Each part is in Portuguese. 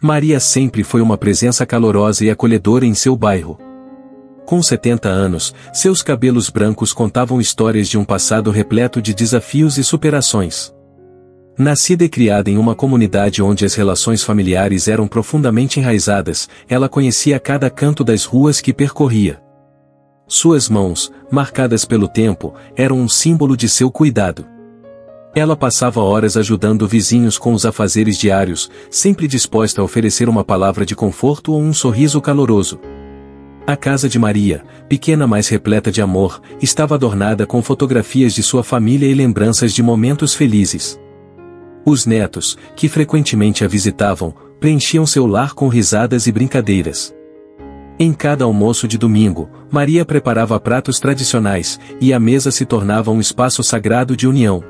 Maria sempre foi uma presença calorosa e acolhedora em seu bairro. Com 70 anos, seus cabelos brancos contavam histórias de um passado repleto de desafios e superações. Nascida e criada em uma comunidade onde as relações familiares eram profundamente enraizadas, ela conhecia cada canto das ruas que percorria. Suas mãos, marcadas pelo tempo, eram um símbolo de seu cuidado. Ela passava horas ajudando vizinhos com os afazeres diários, sempre disposta a oferecer uma palavra de conforto ou um sorriso caloroso. A casa de Maria, pequena mas repleta de amor, estava adornada com fotografias de sua família e lembranças de momentos felizes. Os netos, que frequentemente a visitavam, preenchiam seu lar com risadas e brincadeiras. Em cada almoço de domingo, Maria preparava pratos tradicionais, e a mesa se tornava um espaço sagrado de união.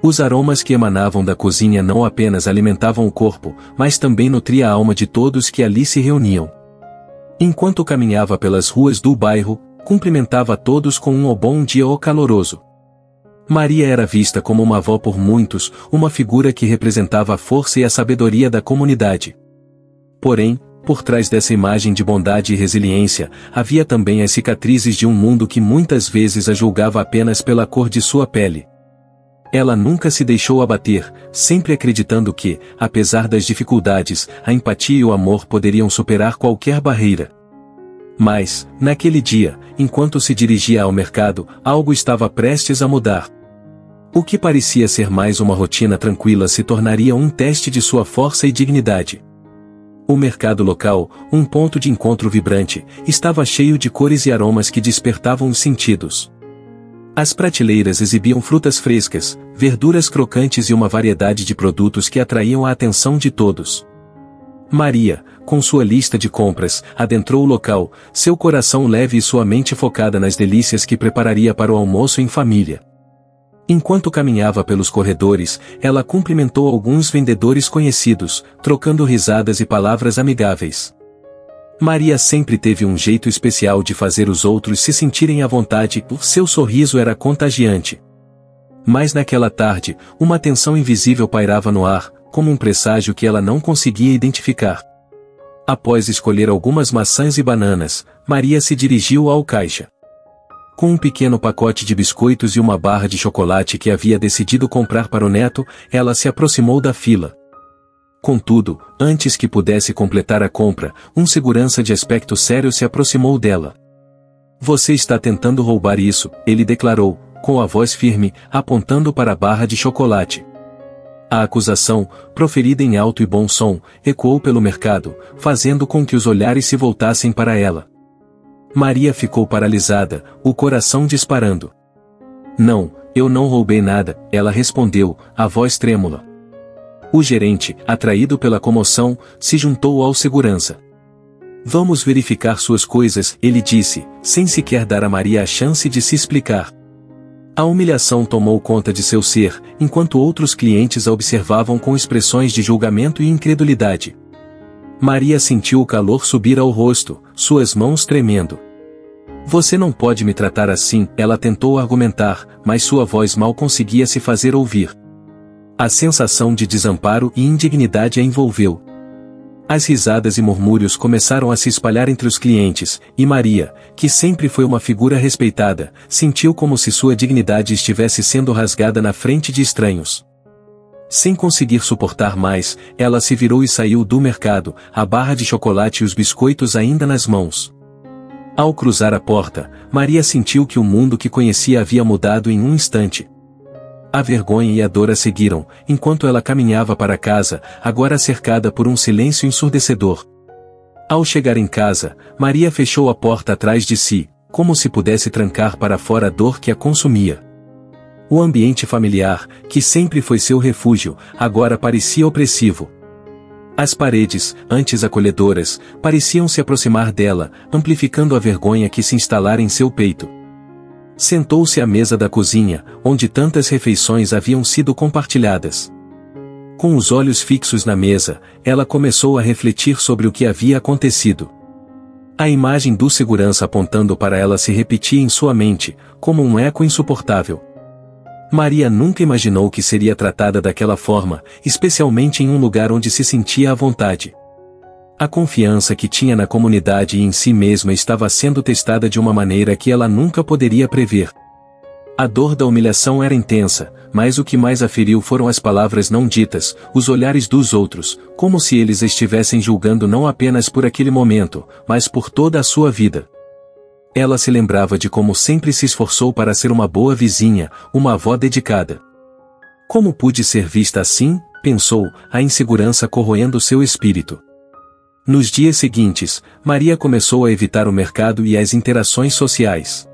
Os aromas que emanavam da cozinha não apenas alimentavam o corpo, mas também nutria a alma de todos que ali se reuniam. Enquanto caminhava pelas ruas do bairro, cumprimentava todos com um bom dia ou caloroso. Maria era vista como uma avó por muitos, uma figura que representava a força e a sabedoria da comunidade. Porém, por trás dessa imagem de bondade e resiliência, havia também as cicatrizes de um mundo que muitas vezes a julgava apenas pela cor de sua pele. Ela nunca se deixou abater, sempre acreditando que, apesar das dificuldades, a empatia e o amor poderiam superar qualquer barreira. Mas, naquele dia, enquanto se dirigia ao mercado, algo estava prestes a mudar. O que parecia ser mais uma rotina tranquila se tornaria um teste de sua força e dignidade. O mercado local, um ponto de encontro vibrante, estava cheio de cores e aromas que despertavam os sentidos. As prateleiras exibiam frutas frescas, verduras crocantes e uma variedade de produtos que atraíam a atenção de todos. Maria, com sua lista de compras, adentrou o local, seu coração leve e sua mente focada nas delícias que prepararia para o almoço em família. Enquanto caminhava pelos corredores, ela cumprimentou alguns vendedores conhecidos, trocando risadas e palavras amigáveis. Maria sempre teve um jeito especial de fazer os outros se sentirem à vontade, seu sorriso era contagiante. Mas naquela tarde, uma tensão invisível pairava no ar, como um presságio que ela não conseguia identificar. Após escolher algumas maçãs e bananas, Maria se dirigiu ao caixa. Com um pequeno pacote de biscoitos e uma barra de chocolate que havia decidido comprar para o neto, ela se aproximou da fila. Contudo, antes que pudesse completar a compra, um segurança de aspecto sério se aproximou dela. "Você está tentando roubar isso", ele declarou, com a voz firme, apontando para a barra de chocolate. A acusação, proferida em alto e bom som, ecoou pelo mercado, fazendo com que os olhares se voltassem para ela. Maria ficou paralisada, o coração disparando. "Não, eu não roubei nada", ela respondeu, a voz trêmula. O gerente, atraído pela comoção, se juntou ao segurança. "Vamos verificar suas coisas", ele disse, sem sequer dar a Maria a chance de se explicar. A humilhação tomou conta de seu ser, enquanto outros clientes a observavam com expressões de julgamento e incredulidade. Maria sentiu o calor subir ao rosto, suas mãos tremendo. "Você não pode me tratar assim", ela tentou argumentar, mas sua voz mal conseguia se fazer ouvir. A sensação de desamparo e indignidade a envolveu. As risadas e murmúrios começaram a se espalhar entre os clientes, e Maria, que sempre foi uma figura respeitada, sentiu como se sua dignidade estivesse sendo rasgada na frente de estranhos. Sem conseguir suportar mais, ela se virou e saiu do mercado, a barra de chocolate e os biscoitos ainda nas mãos. Ao cruzar a porta, Maria sentiu que o mundo que conhecia havia mudado em um instante. A vergonha e a dor a seguiram, enquanto ela caminhava para casa, agora cercada por um silêncio ensurdecedor. Ao chegar em casa, Maria fechou a porta atrás de si, como se pudesse trancar para fora a dor que a consumia. O ambiente familiar, que sempre foi seu refúgio, agora parecia opressivo. As paredes, antes acolhedoras, pareciam se aproximar dela, amplificando a vergonha que se instalara em seu peito. Sentou-se à mesa da cozinha, onde tantas refeições haviam sido compartilhadas. Com os olhos fixos na mesa, ela começou a refletir sobre o que havia acontecido. A imagem do segurança apontando para ela se repetia em sua mente, como um eco insuportável. Maria nunca imaginou que seria tratada daquela forma, especialmente em um lugar onde se sentia à vontade. A confiança que tinha na comunidade e em si mesma estava sendo testada de uma maneira que ela nunca poderia prever. A dor da humilhação era intensa, mas o que mais a feriu foram as palavras não ditas, os olhares dos outros, como se eles estivessem julgando não apenas por aquele momento, mas por toda a sua vida. Ela se lembrava de como sempre se esforçou para ser uma boa vizinha, uma avó dedicada. Como pude ser vista assim? Pensou, a insegurança corroendo seu espírito. Nos dias seguintes, Maria começou a evitar o mercado e as interações sociais.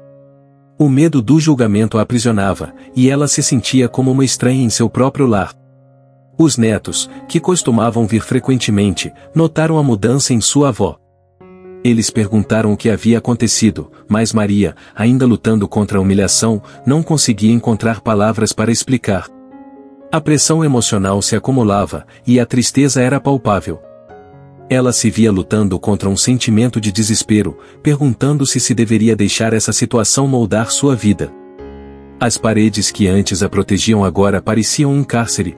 O medo do julgamento a aprisionava, e ela se sentia como uma estranha em seu próprio lar. Os netos, que costumavam vir frequentemente, notaram a mudança em sua avó. Eles perguntaram o que havia acontecido, mas Maria, ainda lutando contra a humilhação, não conseguia encontrar palavras para explicar. A pressão emocional se acumulava, e a tristeza era palpável. Ela se via lutando contra um sentimento de desespero, perguntando-se se deveria deixar essa situação moldar sua vida. As paredes que antes a protegiam agora pareciam um cárcere.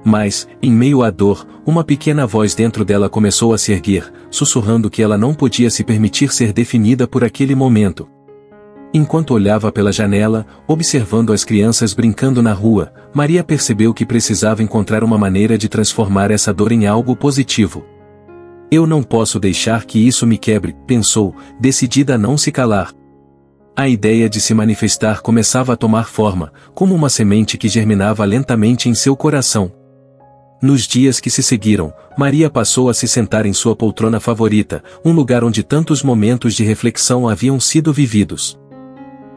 Mas, em meio à dor, uma pequena voz dentro dela começou a se erguer, sussurrando que ela não podia se permitir ser definida por aquele momento. Enquanto olhava pela janela, observando as crianças brincando na rua, Maria percebeu que precisava encontrar uma maneira de transformar essa dor em algo positivo. Eu não posso deixar que isso me quebre, pensou, decidida a não se calar. A ideia de se manifestar começava a tomar forma, como uma semente que germinava lentamente em seu coração. Nos dias que se seguiram, Maria passou a se sentar em sua poltrona favorita, um lugar onde tantos momentos de reflexão haviam sido vividos.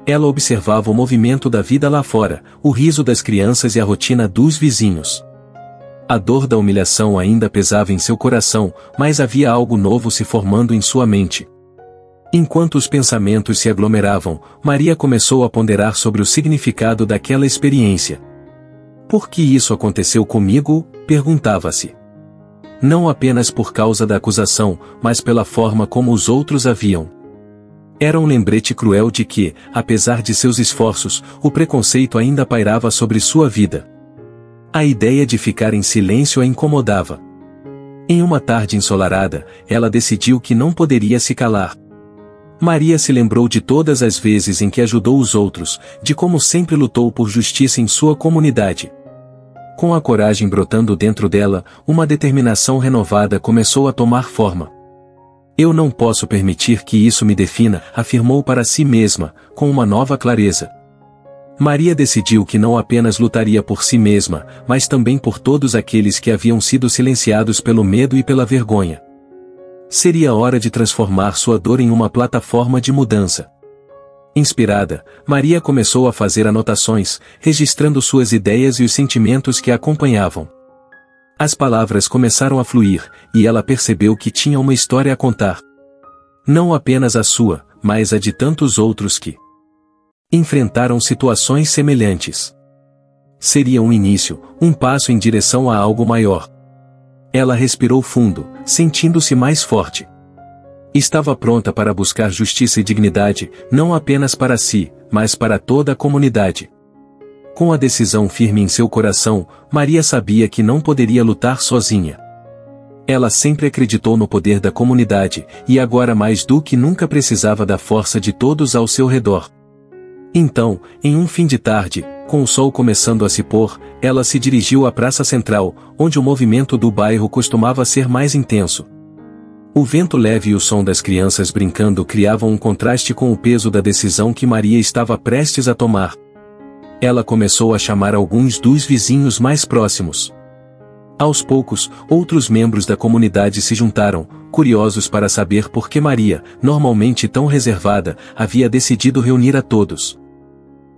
Ela observava o movimento da vida lá fora, o riso das crianças e a rotina dos vizinhos. A dor da humilhação ainda pesava em seu coração, mas havia algo novo se formando em sua mente. Enquanto os pensamentos se aglomeravam, Maria começou a ponderar sobre o significado daquela experiência. Por que isso aconteceu comigo? Perguntava-se. Não apenas por causa da acusação, mas pela forma como os outros a viam. Era um lembrete cruel de que, apesar de seus esforços, o preconceito ainda pairava sobre sua vida. A ideia de ficar em silêncio a incomodava. Em uma tarde ensolarada, ela decidiu que não poderia se calar. Maria se lembrou de todas as vezes em que ajudou os outros, de como sempre lutou por justiça em sua comunidade. Com a coragem brotando dentro dela, uma determinação renovada começou a tomar forma. Eu não posso permitir que isso me defina, afirmou para si mesma, com uma nova clareza. Maria decidiu que não apenas lutaria por si mesma, mas também por todos aqueles que haviam sido silenciados pelo medo e pela vergonha. Seria hora de transformar sua dor em uma plataforma de mudança. Inspirada, Maria começou a fazer anotações, registrando suas ideias e os sentimentos que a acompanhavam. As palavras começaram a fluir, e ela percebeu que tinha uma história a contar. Não apenas a sua, mas a de tantos outros que enfrentaram situações semelhantes. Seria um início, um passo em direção a algo maior. Ela respirou fundo, sentindo-se mais forte. Estava pronta para buscar justiça e dignidade, não apenas para si, mas para toda a comunidade. Com a decisão firme em seu coração, Maria sabia que não poderia lutar sozinha. Ela sempre acreditou no poder da comunidade, e agora mais do que nunca precisava da força de todos ao seu redor. Então, em um fim de tarde, com o sol começando a se pôr, ela se dirigiu à praça central, onde o movimento do bairro costumava ser mais intenso. O vento leve e o som das crianças brincando criavam um contraste com o peso da decisão que Maria estava prestes a tomar. Ela começou a chamar alguns dos vizinhos mais próximos. Aos poucos, outros membros da comunidade se juntaram, curiosos para saber por que Maria, normalmente tão reservada, havia decidido reunir a todos.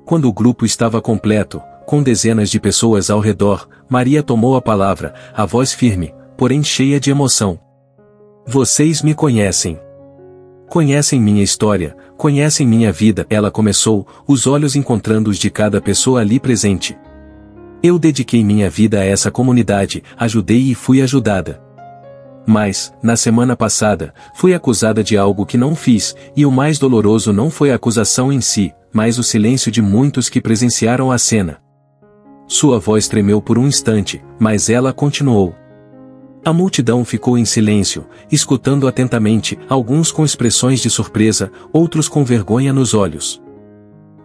Quando o grupo estava completo, com dezenas de pessoas ao redor, Maria tomou a palavra, a voz firme, porém cheia de emoção. Vocês me conhecem. Conhecem minha história, conhecem minha vida, ela começou, os olhos encontrando os de cada pessoa ali presente. Eu dediquei minha vida a essa comunidade, ajudei e fui ajudada. Mas, na semana passada, fui acusada de algo que não fiz, e o mais doloroso não foi a acusação em si, mas o silêncio de muitos que presenciaram a cena. Sua voz tremeu por um instante, mas ela continuou. A multidão ficou em silêncio, escutando atentamente, alguns com expressões de surpresa, outros com vergonha nos olhos.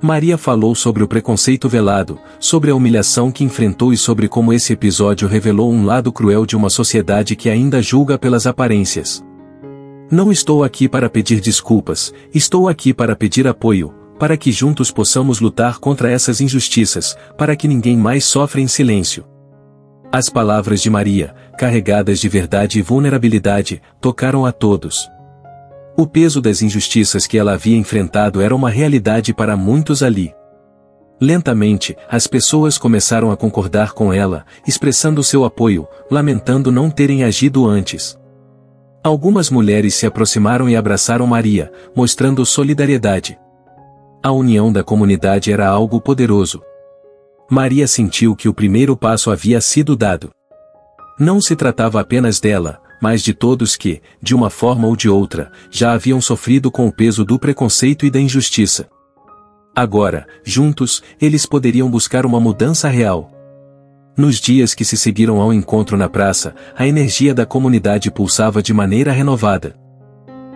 Maria falou sobre o preconceito velado, sobre a humilhação que enfrentou e sobre como esse episódio revelou um lado cruel de uma sociedade que ainda julga pelas aparências. Não estou aqui para pedir desculpas, estou aqui para pedir apoio, para que juntos possamos lutar contra essas injustiças, para que ninguém mais sofra em silêncio. As palavras de Maria, carregadas de verdade e vulnerabilidade, tocaram a todos. O peso das injustiças que ela havia enfrentado era uma realidade para muitos ali. Lentamente, as pessoas começaram a concordar com ela, expressando seu apoio, lamentando não terem agido antes. Algumas mulheres se aproximaram e abraçaram Maria, mostrando solidariedade. A união da comunidade era algo poderoso. Maria sentiu que o primeiro passo havia sido dado. Não se tratava apenas dela, mas de todos que, de uma forma ou de outra, já haviam sofrido com o peso do preconceito e da injustiça. Agora, juntos, eles poderiam buscar uma mudança real. Nos dias que se seguiram ao encontro na praça, a energia da comunidade pulsava de maneira renovada.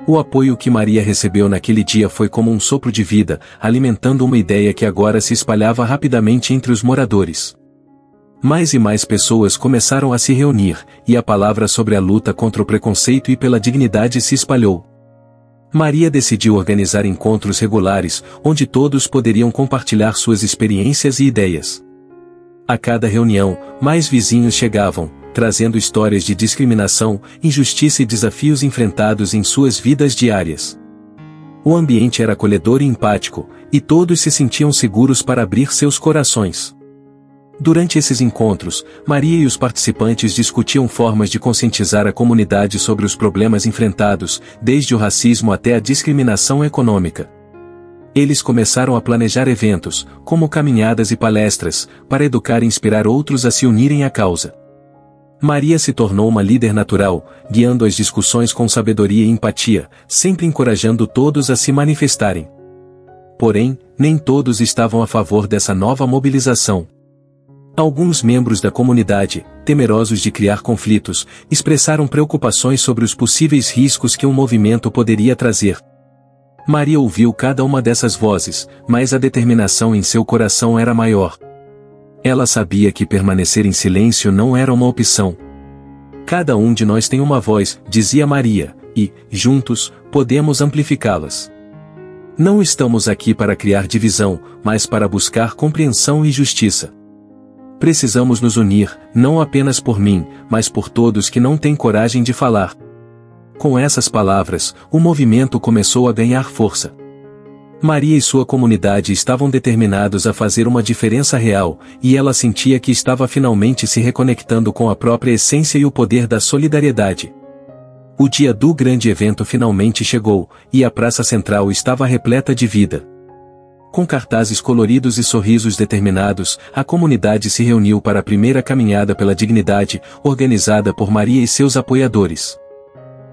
O apoio que Maria recebeu naquele dia foi como um sopro de vida, alimentando uma ideia que agora se espalhava rapidamente entre os moradores. Mais e mais pessoas começaram a se reunir, e a palavra sobre a luta contra o preconceito e pela dignidade se espalhou. Maria decidiu organizar encontros regulares, onde todos poderiam compartilhar suas experiências e ideias. A cada reunião, mais vizinhos chegavam, trazendo histórias de discriminação, injustiça e desafios enfrentados em suas vidas diárias. O ambiente era acolhedor e empático, e todos se sentiam seguros para abrir seus corações. Durante esses encontros, Maria e os participantes discutiam formas de conscientizar a comunidade sobre os problemas enfrentados, desde o racismo até a discriminação econômica. Eles começaram a planejar eventos, como caminhadas e palestras, para educar e inspirar outros a se unirem à causa. Maria se tornou uma líder natural, guiando as discussões com sabedoria e empatia, sempre encorajando todos a se manifestarem. Porém, nem todos estavam a favor dessa nova mobilização. Alguns membros da comunidade, temerosos de criar conflitos, expressaram preocupações sobre os possíveis riscos que um movimento poderia trazer. Maria ouviu cada uma dessas vozes, mas a determinação em seu coração era maior. Ela sabia que permanecer em silêncio não era uma opção. Cada um de nós tem uma voz, dizia Maria, e, juntos, podemos amplificá-las. Não estamos aqui para criar divisão, mas para buscar compreensão e justiça. Precisamos nos unir, não apenas por mim, mas por todos que não têm coragem de falar. Com essas palavras, o movimento começou a ganhar força. Maria e sua comunidade estavam determinados a fazer uma diferença real, e ela sentia que estava finalmente se reconectando com a própria essência e o poder da solidariedade. O dia do grande evento finalmente chegou, e a praça central estava repleta de vida. Com cartazes coloridos e sorrisos determinados, a comunidade se reuniu para a primeira caminhada pela dignidade, organizada por Maria e seus apoiadores.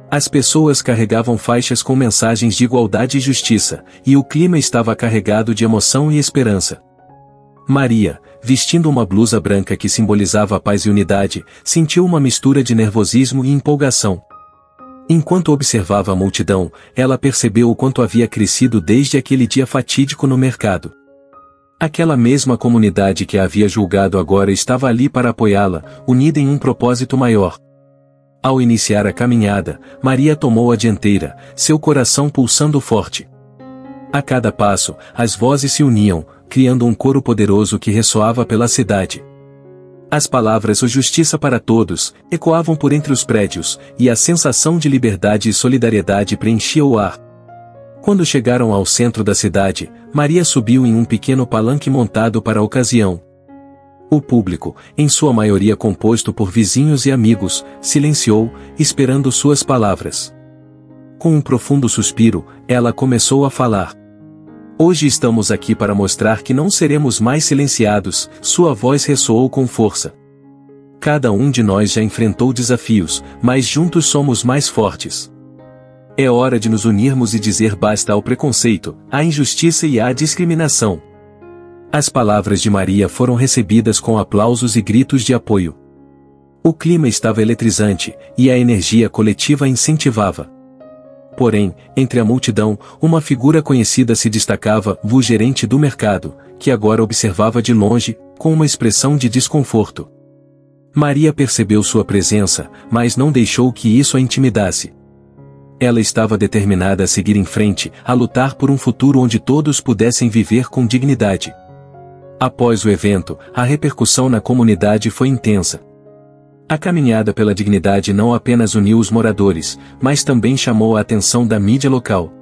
As pessoas carregavam faixas com mensagens de igualdade e justiça, e o clima estava carregado de emoção e esperança. Maria, vestindo uma blusa branca que simbolizava a paz e unidade, sentiu uma mistura de nervosismo e empolgação. Enquanto observava a multidão, ela percebeu o quanto havia crescido desde aquele dia fatídico no mercado. Aquela mesma comunidade que a havia julgado agora estava ali para apoiá-la, unida em um propósito maior. Ao iniciar a caminhada, Maria tomou a dianteira, seu coração pulsando forte. A cada passo, as vozes se uniam, criando um coro poderoso que ressoava pela cidade. As palavras "O justiça para todos" ecoavam por entre os prédios, e a sensação de liberdade e solidariedade preenchia o ar. Quando chegaram ao centro da cidade, Maria subiu em um pequeno palanque montado para a ocasião. O público, em sua maioria composto por vizinhos e amigos, silenciou, esperando suas palavras. Com um profundo suspiro, ela começou a falar. Hoje estamos aqui para mostrar que não seremos mais silenciados, sua voz ressoou com força. Cada um de nós já enfrentou desafios, mas juntos somos mais fortes. É hora de nos unirmos e dizer basta ao preconceito, à injustiça e à discriminação. As palavras de Maria foram recebidas com aplausos e gritos de apoio. O clima estava eletrizante, e a energia coletiva incentivava. Porém, entre a multidão, uma figura conhecida se destacava, o gerente do mercado, que agora observava de longe, com uma expressão de desconforto. Maria percebeu sua presença, mas não deixou que isso a intimidasse. Ela estava determinada a seguir em frente, a lutar por um futuro onde todos pudessem viver com dignidade. Após o evento, a repercussão na comunidade foi intensa. A caminhada pela dignidade não apenas uniu os moradores, mas também chamou a atenção da mídia local.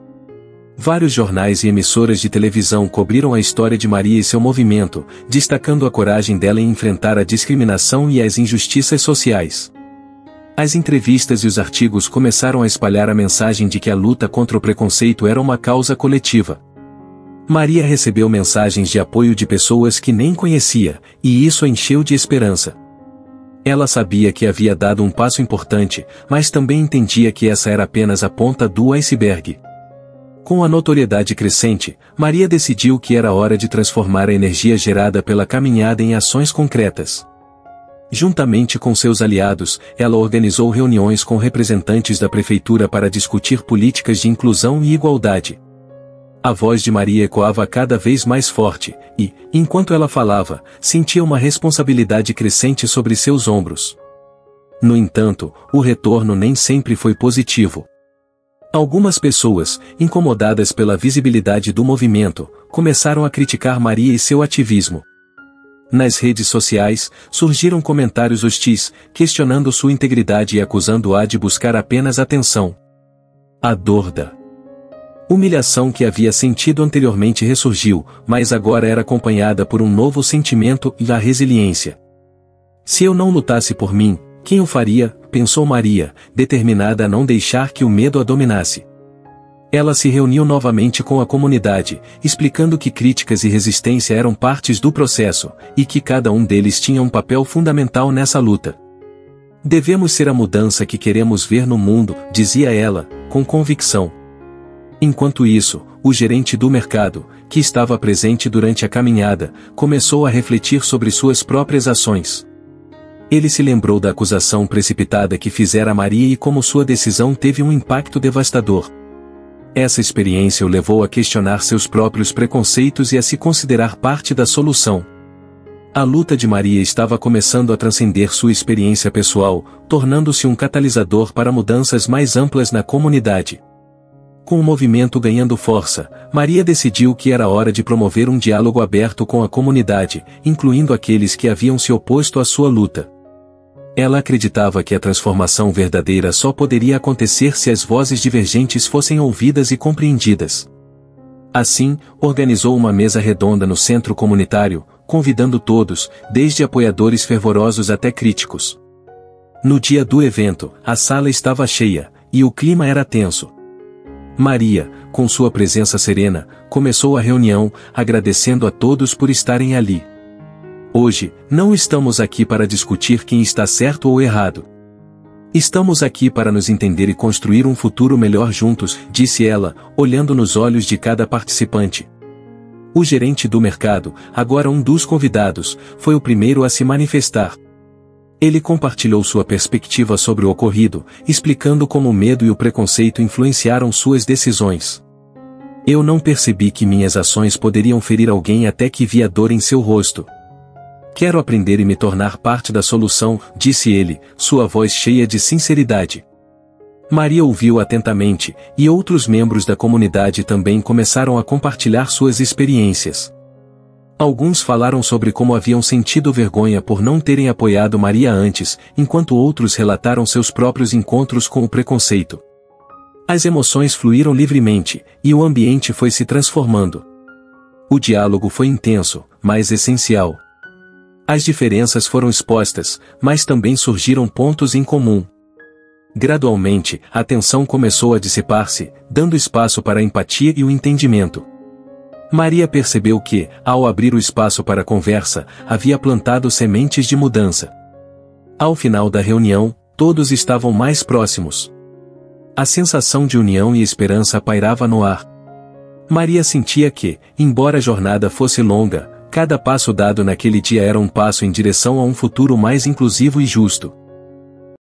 Vários jornais e emissoras de televisão cobriram a história de Maria e seu movimento, destacando a coragem dela em enfrentar a discriminação e as injustiças sociais. As entrevistas e os artigos começaram a espalhar a mensagem de que a luta contra o preconceito era uma causa coletiva. Maria recebeu mensagens de apoio de pessoas que nem conhecia, e isso a encheu de esperança. Ela sabia que havia dado um passo importante, mas também entendia que essa era apenas a ponta do iceberg. Com a notoriedade crescente, Maria decidiu que era hora de transformar a energia gerada pela caminhada em ações concretas. Juntamente com seus aliados, ela organizou reuniões com representantes da prefeitura para discutir políticas de inclusão e igualdade. A voz de Maria ecoava cada vez mais forte, e, enquanto ela falava, sentia uma responsabilidade crescente sobre seus ombros. No entanto, o retorno nem sempre foi positivo. Algumas pessoas, incomodadas pela visibilidade do movimento, começaram a criticar Maria e seu ativismo. Nas redes sociais, surgiram comentários hostis, questionando sua integridade e acusando-a de buscar apenas atenção. A dor da humilhação que havia sentido anteriormente ressurgiu, mas agora era acompanhada por um novo sentimento e a resiliência. Se eu não lutasse por mim, quem o faria? Pensou Maria, determinada a não deixar que o medo a dominasse. Ela se reuniu novamente com a comunidade, explicando que críticas e resistência eram partes do processo, e que cada um deles tinha um papel fundamental nessa luta. Devemos ser a mudança que queremos ver no mundo, dizia ela, com convicção. Enquanto isso, o gerente do mercado, que estava presente durante a caminhada, começou a refletir sobre suas próprias ações. Ele se lembrou da acusação precipitada que fizera a Maria e como sua decisão teve um impacto devastador. Essa experiência o levou a questionar seus próprios preconceitos e a se considerar parte da solução. A luta de Maria estava começando a transcender sua experiência pessoal, tornando-se um catalisador para mudanças mais amplas na comunidade. Com o movimento ganhando força, Maria decidiu que era hora de promover um diálogo aberto com a comunidade, incluindo aqueles que haviam se oposto à sua luta. Ela acreditava que a transformação verdadeira só poderia acontecer se as vozes divergentes fossem ouvidas e compreendidas. Assim, organizou uma mesa redonda no centro comunitário, convidando todos, desde apoiadores fervorosos até críticos. No dia do evento, a sala estava cheia, e o clima era tenso. Maria, com sua presença serena, começou a reunião, agradecendo a todos por estarem ali. Hoje, não estamos aqui para discutir quem está certo ou errado. Estamos aqui para nos entender e construir um futuro melhor juntos, disse ela, olhando nos olhos de cada participante. O gerente do mercado, agora um dos convidados, foi o primeiro a se manifestar. Ele compartilhou sua perspectiva sobre o ocorrido, explicando como o medo e o preconceito influenciaram suas decisões. Eu não percebi que minhas ações poderiam ferir alguém até que vi a dor em seu rosto. Quero aprender e me tornar parte da solução, disse ele, sua voz cheia de sinceridade. Maria ouviu atentamente, e outros membros da comunidade também começaram a compartilhar suas experiências. Alguns falaram sobre como haviam sentido vergonha por não terem apoiado Maria antes, enquanto outros relataram seus próprios encontros com o preconceito. As emoções fluíram livremente, e o ambiente foi se transformando. O diálogo foi intenso, mas essencial. As diferenças foram expostas, mas também surgiram pontos em comum. Gradualmente, a tensão começou a dissipar-se, dando espaço para a empatia e o entendimento. Maria percebeu que, ao abrir o espaço para a conversa, havia plantado sementes de mudança. Ao final da reunião, todos estavam mais próximos. A sensação de união e esperança pairava no ar. Maria sentia que, embora a jornada fosse longa, cada passo dado naquele dia era um passo em direção a um futuro mais inclusivo e justo.